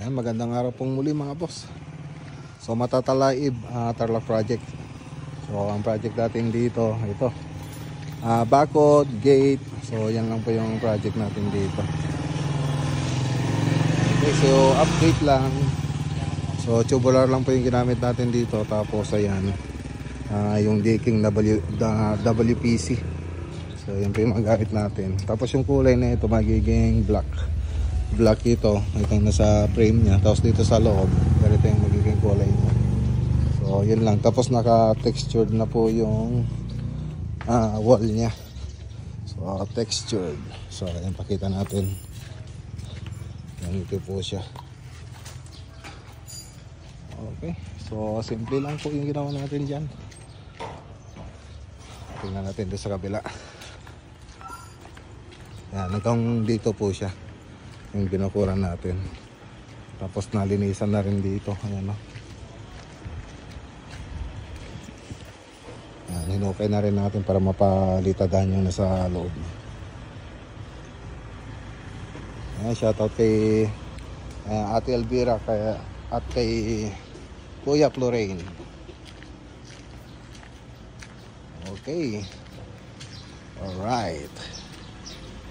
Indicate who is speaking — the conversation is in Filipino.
Speaker 1: Ayan, magandang araw pong muli mga boss. So Matatalaib Tarlac project. So ang project natin dito, ito bakod, gate. So yan lang po yung project natin dito. Okay, so update lang. So tubular lang po yung ginamit natin dito. Tapos ayan, yung decking WPC. So yan po yung magamit natin. Tapos yung kulay na ito magiging black ito, itong nasa frame nya. Tapos dito sa loob ganito yung magiging kulay nya. So yun lang. Tapos naka textured na po yung wall nya. So textured. So ayan, pakita natin. Ganito po siya. Okay, so simple lang po yung ginawa natin dyan. Tingnan natin doon sa kabila. Yan, hanggang dito po siya yung binukuran natin. Tapos nalinisan na rin dito. Ayan, no? Yan, hinukay na rin natin para mapalitadahan yung nasa loob. Ayan, shoutout kay Ate Elvira at kay Kuya Florain. Okay, alright.